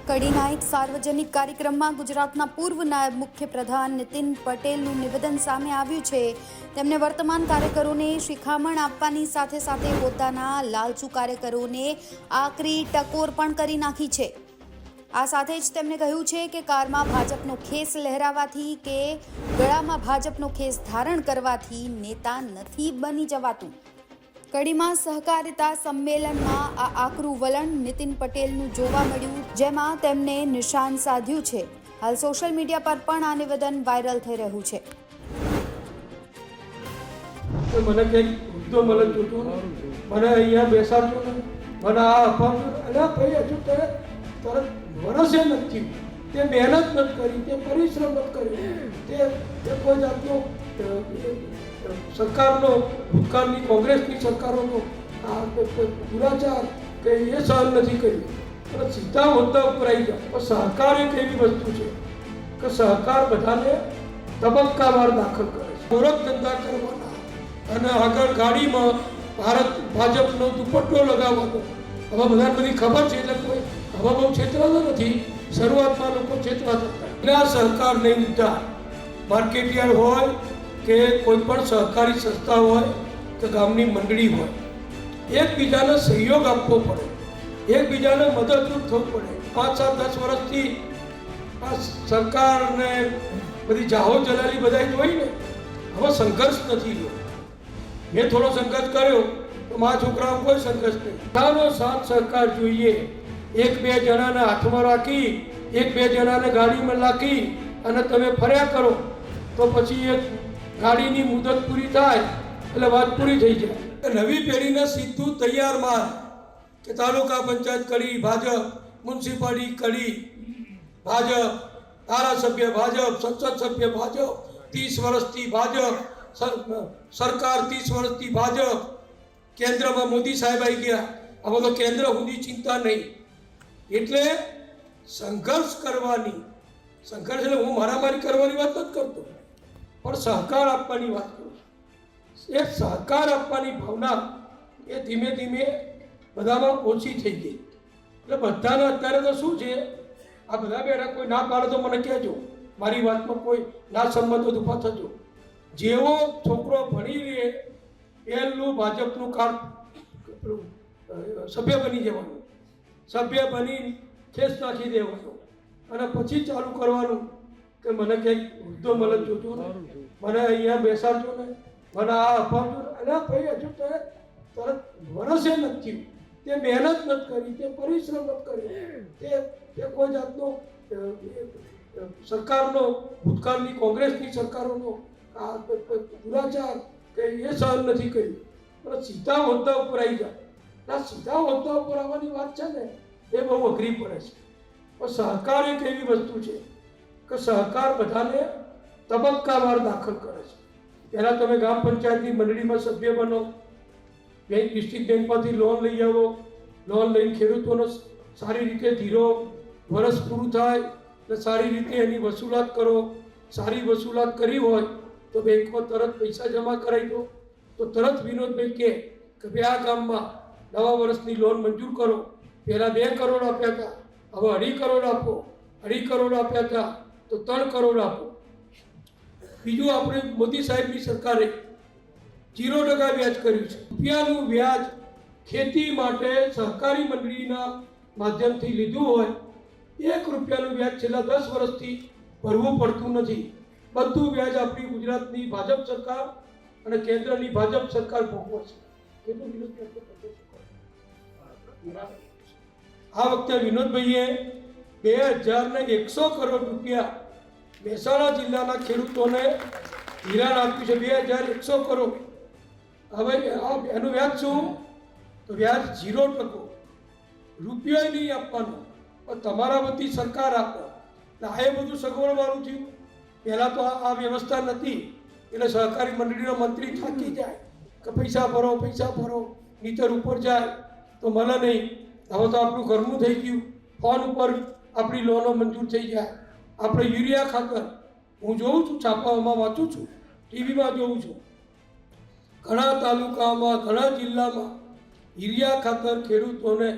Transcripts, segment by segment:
કડીના એક સાર્વજનિક કાર્યક્રમમાં ગુજરાતના પૂર્વ નાયબ મુખ્યપ્રધાન નીતિન પટેલનું નિવેદન સામે આવ્યું છે। તેમણે વર્તમાન કાર્યકરોને શિખામણ આપવાની સાથે સાથે પોતાના લાલચુ કાર્યકરોને આકરી ટકોર પણ કરી નાખી છે। આ સાથે જ તેમણે કહ્યું છે કે કારમાં ભાજપનો ખેસ લહેરાવાથી કે ગળામાં ભાજપનો ખેસ ધારણ કરવાથી નેતા નથી બની જવાતું। કડીમાં સહકારિતા સંમેલનમાં આ આકરું વલણ નીતિન પટેલનું જોવા મળ્યું, જેમાં તેમને નિશાન સાધ્યું છે। હાલ સોશિયલ મીડિયા પર પણ આ નિવેદન વાયરલ થઈ રહ્યું છે। મને કંઈક મુદ્દો મને જોતો મને અહીંયા બેસાડજો ને મને આ અપાવજો અને ભાઈ હજુ તરત વરસે નથી તે મહેનત નથી કરી તે પરિશ્રમ નથી કર્યો તે કોઈ જાતનો સરકારનો ભૂતકાળની કોંગ્રેસની સરકારોનો દુરાચાર કે એ સહન નથી કર્યું અને સીધા મુદ્દા ઉપર આવી જાય। પણ સહકાર એક એવી વસ્તુ છે કે સહકાર બધાને તબક્કાવાર દાખલ કરે છે। ગોરખ ધંધા કરવાના અને આગળ ગાડીમાં ભાજપનો દુપટ્ટો લગાવવાનો હવે બધાને બધી ખબર છે એટલે કોઈ હવે બહુ છેતરાતો નથી। શરૂઆતમાં લોકો છેતરાતા હતા એટલે આ સહકાર નહીં મુદ્દા માર્કેટયાર્ડ હોય કે કોઈ પણ સહકારી સંસ્થા હોય કે ગામની મંડળી હોય એકબીજાને સહયોગ આપવો પડે, એકબીજાને મદદરૂપ થવું પડે। 5, 7, 10 વર્ષથી આ સરકારને બધી જાહો જલાલી બધા જોઈને હવે સંઘર્ષ નથી રહ્યો। મેં થોડો સંઘર્ષ કર્યો તો મારા છોકરાઓ કોઈ સંઘર્ષ નહીં। બધાનો સાથ સહકાર જોઈએ। 1-2 જણાને હાથમાં રાખી 1-2 જણાને ગાડીમાં રાખી અને તમે ફર્યા કરો તો પછી એક ગાડીની મુદત પૂરી થાય એટલે વાત પૂરી થઈ જાય। નવી પેઢીને સીધું તૈયાર માલ કે તાલુકા પંચાયત કડી ભાજપ, મ્યુનિસિપાલિટી કડી ભાજપ, ધારાસભ્ય ભાજપ, સંસદ સભ્ય ભાજપ, 30 વર્ષથી ભાજપ, સરકાર 30 વર્ષથી ભાજપ, કેન્દ્રમાં મોદી સાહેબ આવી ગયા, હવે તો કેન્દ્ર સુધી ચિંતા નહીં। એટલે સંઘર્ષ કરવાની, સંઘર્ષ એટલે હું મારામારી કરવાની વાત નથી કરતો પણ સહકાર આપવાની વાત કરું છું। એ સહકાર આપવાની ભાવના એ ધીમે ધીમે બધામાં ઓછી થઈ ગઈ। એટલે બધાને અત્યારે તો શું છે આ બધા બેઠા કોઈ ના પાડે તો મને કહેજો, મારી વાતમાં કોઈ ના સંમત તો ઊભા થજો। જેવો છોકરો ભણી રહે પહેલું ભાજપનું કાર્ડ સભ્ય બની જવાનું, સભ્ય બની ખેસ નાખી દેવાનો અને પછી ચાલુ કરવાનું કે મને કંઈક મુદ્દો મને જોતો ને મને અહીંયા બેસાડજો ને મને આ અપાવજો અને ભાઈ હજુ તરત વરસે નથી તે મહેનત નથી કરી તે પરિશ્રમ નથી કર્યો તે કોઈ જાતનો સરકારનો ભૂતકાળની કોંગ્રેસની સરકારોનો દુરાચાર કે એ સહન નથી કર્યું પણ સીધા હોદ્દા ઉપર આવી જાય। આ સીધા હોદ્દા ઉપર આવવાની વાત છે ને એ બહુ અઘરી પડે છે। પણ સહકાર એક એવી વસ્તુ છે કે સહકાર બધાને તબક્કાવાર દાખલ કરે છે। પહેલાં તમે ગ્રામ પંચાયતની મંડળીમાં સભ્ય બનો, બેંક ડિસ્ટ્રિક્ટ બેંકમાંથી લોન લઈ આવો, લોન લઈને ખેડૂતોનો સારી રીતે ધીરો વર્ષ પૂરું થાય એટલે સારી રીતે એની વસૂલાત કરો। સારી વસૂલાત કરી હોય તો બેંકમાં તરત પૈસા જમા કરાવી દો તો તરત વિનોદભાઈ કહે કે ભાઈ આ ગામમાં નવા વર્ષની લોન મંજૂર કરો। પહેલાં 2 કરોડ આપ્યા હતા, હવે 2.5 કરોડ આપો, 2.5 કરોડ આપ્યા હતા તો 3 કરોડ આપો। બીજું આપણે મોદી સાહેબની સરકારે 0% વ્યાજ કર્યું છે। રૂપિયાનું વ્યાજ ખેતી માટે સહકારી મંડળીના માધ્યમથી લીધું હોય 1 રૂપિયાનું વ્યાજ છેલ્લા 10 વર્ષથી ભરવું પડતું નથી। બધું વ્યાજ આપણી ગુજરાતની ભાજપ સરકાર અને કેન્દ્રની ભાજપ સરકાર ભોગવે છે। કેટલું આ વખતે વિનોદભાઈએ 2100 કરોડ રૂપિયા મહેસાણા જિલ્લાના ખેડૂતોને ધિરાણ આપ્યું છે। 2100 કરોડ। હવે એનું વ્યાજ શું તો વ્યાજ 0%, રૂપિયો નહીં આપવાનો પણ તમારા વતી સરકાર આપો। એટલે આ એ બધું સગવડવાળું થયું। પહેલાં તો આ વ્યવસ્થા નથી એટલે સહકારી મંડળીનો મંત્રી થાકી જાય કે પૈસા ભરો નીતર ઉપર જાય તો મળે નહીં। હવે તો આપણું ઘરનું થઈ ગયું, ફોન ઉપર આપણી લોનો મંજૂર થઈ જાય। આપણે યુરિયા ખાતર હું જોઉં છું, છાપાઓમાં વાંચું છું, ટીવીમાં જોઉં છું, ઘણા તાલુકામાં ઘણા જિલ્લામાં યુરિયા ખાતર ખેડૂતોને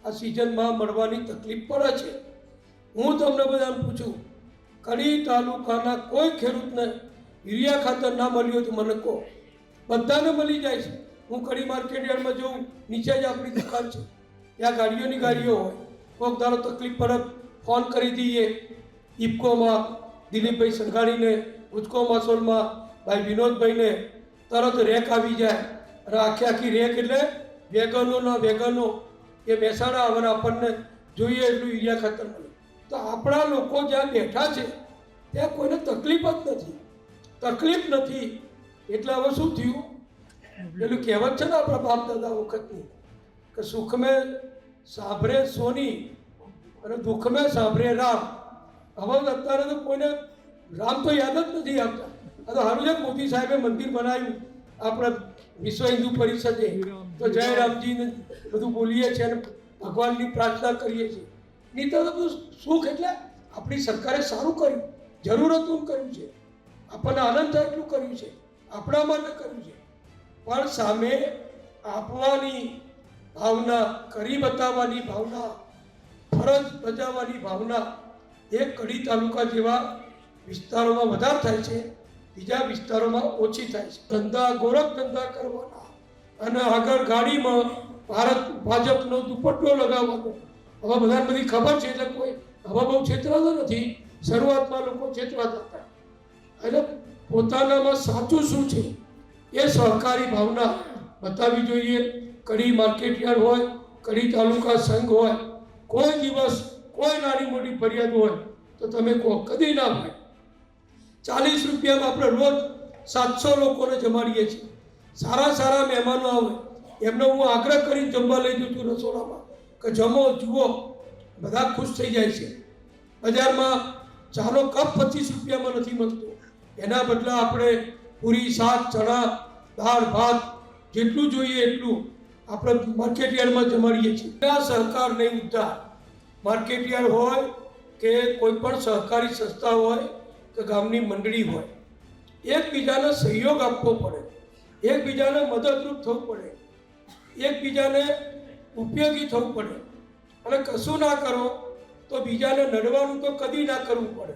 આ સિઝનમાં મળવાની તકલીફ પડે છે। હું તમને બધાને પૂછું, કડી તાલુકાના કોઈ ખેડૂતને યુરિયા ખાતર ના મળ્યું તો મને કહો. બધાને મળી જાય છે. હું કડી માર્કેટ યાર્ડમાં જોઉં, નીચે જ આપણી દુકાન છે, ત્યાં ગાડીઓ હોય. કોઈક દાડો તકલીફ પડે ફોન કરી દઈએ ઇફકોમાં દિલીપભાઈ સંઘાણીને, ઉચકો માસોલમાં ભાઈ વિનોદભાઈને, તરત રેક આવી જાય. અને આખી રેક એટલે વેગનો એ મહેસાણા આવવાના આપણને જોઈએ એટલું યુરિયા ખાતર મળે. તો આપણા લોકો જ્યાં બેઠા છે ત્યાં કોઈને તકલીફ જ નથી. તકલીફ નથી એટલે હવે શું થયું? પેલું કહેવત છે ને આપણા બાપ દાદા વખતની, કે સુખ મેં સાંભળે સોની અને દુઃખ મેં સાંભળે રામ. હવે અત્યારે તો કોઈને રામ તો યાદ જ નથી આવતા. આ તો સારું છે મોદી સાહેબે મંદિર બનાવ્યું આપણા વિશ્વ હિન્દુ પરિષદે, તો જય રામજીને બધું બોલીએ છીએ અને ભગવાનની પ્રાર્થના કરીએ છીએ. નહીં તો બધું સુખ એટલે આપણી સરકારે સારું કર્યું, જરૂરતનું કર્યું છે, આપણને આનંદ થાય એટલું કર્યું છે, આપણા માટે કર્યું છે. પણ સામે આપવાની ભાવના, કરી બતાવવાની ભાવના, ફરજ બજાવવાની ભાવના એ કડી તાલુકા જેવા વિસ્તારોમાં વધારે થાય છે, બીજા વિસ્તારોમાં ઓછી થાય છે. ધંધા ગોરખ ધંધા કરવાના અને આગળ ગાડીમાં ભાજપનો દુપટ્ટો લગાવવાનો. હવે બધાને બધી ખબર છે એટલે કોઈ હવે બહુ છેતરાતો નથી. શરૂઆતમાં લોકો છેતરાતા હતા. એટલે પોતાનામાં સાચું શું છે એ સહકારી ભાવના બતાવવી જોઈએ. કડી માર્કેટ યાર્ડ હોય, કડી તાલુકા સંઘ હોય, કોઈ દિવસ કોઈ નાની મોટી ફરિયાદ હોય તો તમે કહો, કદી ના હોય. 40 રૂપિયામાં આપણે રોજ 700 લોકોને જમાડીએ છીએ. સારા મહેમાનો આવે એમને હું આગ્રહ કરીને જમવા લઈ જઉં છું રસોડામાં, કે જમો જુઓ, બધા ખુશ થઈ જાય છે. બજારમાં ચાનો કપ 25 રૂપિયામાં નથી મળતો, એના બદલે આપણે પૂરી, શાક, ચણા, દાળ, ભાત જેટલું જોઈએ એટલું આપણે માર્કેટ યાર્ડમાં જમાડીએ છીએ. આ સહકાર નહીં ઉદ્ધાર. માર્કેટ યાર્ડ હોય કે કોઈ પણ સહકારી સંસ્થા હોય કે ગામની મંડળી હોય, એકબીજાને સહયોગ આપવો પડે, એકબીજાને મદદરૂપ થવું પડે, એકબીજાને ઉપયોગી થવું પડે. અને કશું ના કરો તો બીજાને નડવાનું તો કદી ના કરવું પડે.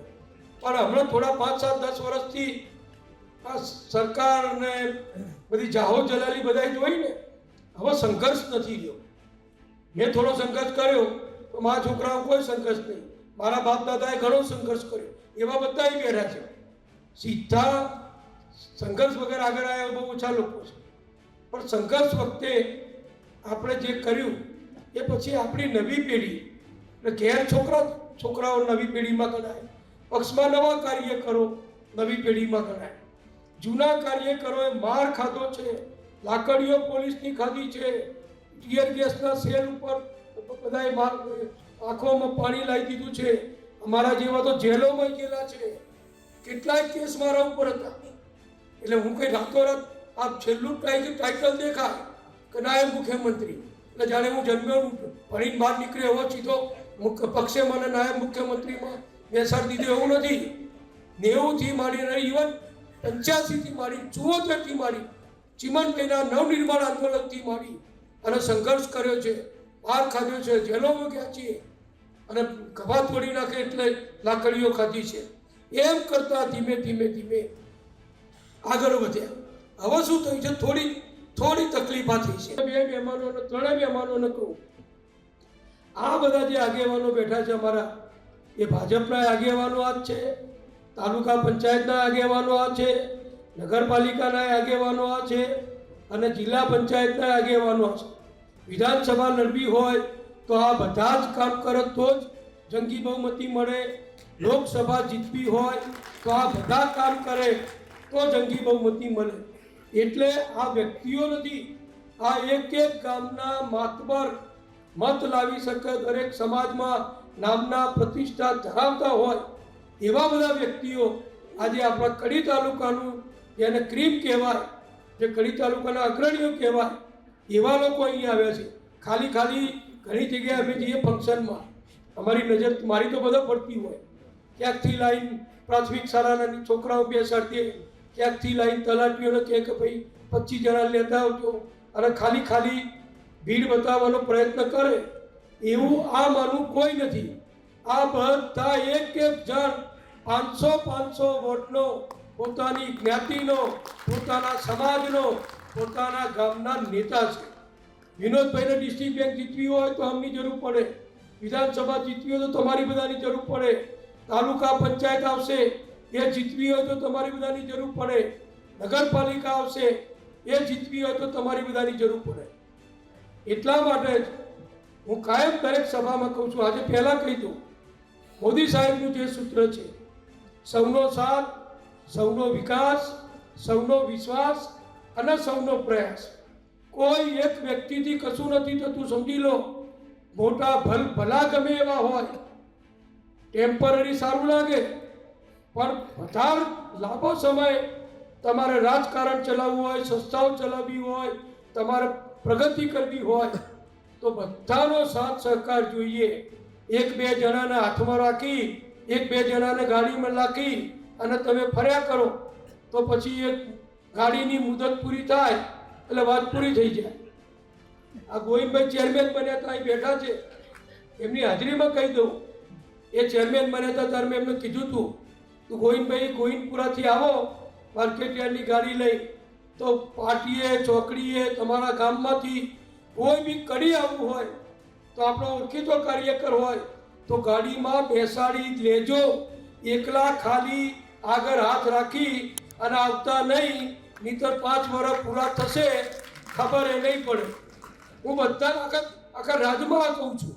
પણ હમણાં થોડા 5, 7, 10 વર્ષથી આ સરકારને બધી જાહો જલાલી બધાએ જોઈને હવે સંઘર્ષ નથી રહ્યો. મેં થોડો સંઘર્ષ કર્યો તો મારા છોકરાઓ કોઈ સંઘર્ષ નહીં. મારા બાપ દાદાએ ઘણો સંઘર્ષ કર્યો, એવા બધાય બેઠા છે. સીધા સંઘર્ષ વગર આગળ આવ્યા બહુ ઓછા લોકો છે. પણ સંઘર્ષ વખતે આપણે જે કર્યું એ પછી આપણી નવી પેઢી એટલે ઘેર છોકરાઓ નવી પેઢીમાં ગણાય, પક્ષમાં નવા કાર્યકરો નવી પેઢીમાં ગણાય, જૂના કાર્યકરોએ માર ખાધો છે, લાકડીઓ પોલીસની ખાધી છે, ટીયર ગેસના સેલ ઉપર બધાએ આંખોમાં પાણી લાવી દીધું છે. અમારા જેવા તો જેલોમાં ગયેલા છે, કેટલાય કેસ મારા ઉપર હતા. એટલે હું કંઈ રાતોરાત આ છેલ્લું ટાઇટલ દેખાય કે નાયબ મુખ્યમંત્રી, એટલે જાણે હું જન્મ્યો ભણીને બહાર નીકળ્યો એવો સીધો પક્ષે મને નાયબ મુખ્યમંત્રીમાં બેસાડી દીધો એવું નથી. 90થી માંડીને ઇવન 85થી માંડી 74થી માંડી ચીમનભાઈના નવનિર્માણ આંદોલનથી માંડી અને સંઘર્ષ કર્યો છે, માર ખાધ્યો છે, જેલોમાં ગયા છીએ અને ગભા તોડી નાખે એટલે લાકડીઓ ખાધી છે. એમ કરતાં ધીમે ધીમે આગળ વધ્યા. હવે શું થયું છે? થોડી તકલીફ થઈ છે. 2 મહેમાનોને 3 મહેમાનોને કહું, આ બધા જે આગેવાનો બેઠા છે અમારા, એ ભાજપના આગેવાનો આ જ છે, તાલુકા પંચાયતના આગેવાનો આ છે, નગરપાલિકાના આગેવાનો આ છે અને જિલ્લા પંચાયતના આગેવાનો આ છે. વિધાનસભા લડવી હોય તો આ બધા જ કામ કરે તો જ જંગી બહુમતી મળે. લોકસભા જીતવી હોય તો આ બધા કામ કરે તો જંગી બહુમતી મળે. એટલે આ વ્યક્તિઓ નથી, આ એક ગામના માતબર મત લાવી શકે, દરેક સમાજમાં નામના પ્રતિષ્ઠા ધરાવતા હોય એવા બધા વ્યક્તિઓ આજે આપણા કડી તાલુકાનું, જેને ક્રીમ કહેવાય, જે કડી તાલુકાના અગ્રણીઓ કહેવાય, એવા લોકો અહીં આવ્યા છે. ખાલી ઘણી જગ્યાએ અમે જઈએ ફંક્શનમાં, અમારી નજર મારી તો બધા પડતી હોય, ક્યાંકથી લાઈન પ્રાથમિક શાળાના છોકરાઓ બેસાડીએ, ક્યાંકથી લાઈન તલાટીઓને કહે કે ભાઈ 25 જણા લેતા આવજો અને ખાલી ભીડ બતાવવાનો પ્રયત્ન કરે. એવું આ માનવું કોઈ નથી. આ બધા એક જણ 500 વોટનો પોતાની જ્ઞાતિનો, પોતાના સમાજનો, પોતાના ગામના નેતા છે. વિનોદભાઈને ડિસ્ટ્રિક્ટ બેંક જીતવી હોય તો અમની જરૂર પડે, વિધાનસભા જીતવી હોય તો તમારી બધાની જરૂર પડે, તાલુકા પંચાયત આવશે એ જીતવી હોય તો તમારી બધાની જરૂર પડે, નગરપાલિકા આવશે એ જીતવી હોય તો તમારી બધાની જરૂર પડે. એટલા માટે જ હું કાયમ દરેક સભામાં કહું છું, આજે પહેલાં કહી દઉં, મોદી સાહેબનું જે સૂત્ર છે, સૌનો સાથ, સૌનો વિકાસ, સૌનો વિશ્વાસ અને સૌનો પ્રયાસ. કોઈ એક વ્યક્તિથી કશું નથી થતું, સમજી લો. મોટા ભલા ગમે એવા હોય, ટેમ્પરરી સારું લાગે, પણ વધારે લાંબો સમય તમારે રાજકારણ ચલાવવું હોય, સંસ્થાઓ ચલાવવી હોય, તમારે પ્રગતિ કરવી હોય તો બધાનો સાથ સહકાર જોઈએ. એક બે જણાને હાથમાં રાખી, એક બે જણાને ગાડીમાં રાખી અને તમે ફર્યા કરો તો પછી એક ગાડીની મુદત પૂરી થાય એટલે વાત પૂરી થઈ જાય. આ ગોવિંદભાઈ ચેરમેન બન્યા હતા, અહીં બેઠા છે, એમની હાજરીમાં કહી દઉં, એ ચેરમેન બન્યા હતા ત્યારે મેં એમને કીધું હતું, તો ગોવિંદભાઈ ગોવિંદપુરાથી આવો માર્કેટ યાર્ડની ગાડી લઈ, તો પાટીએ ચોકડીએ તમારા ગામમાંથી કોઈ બી કડી આવવું હોય તો આપણો ઓળખીતો કાર્યકર હોય તો ગાડીમાં બેસાડી લેજો. એકલા ખાલી આગળ હાથ રાખી અને આવતા નહીં, નહીંતર 5 વર્ષ પૂરા થશે ખબર એ નહીં પડે. હું બધા આખા રાજમાં કહું છું.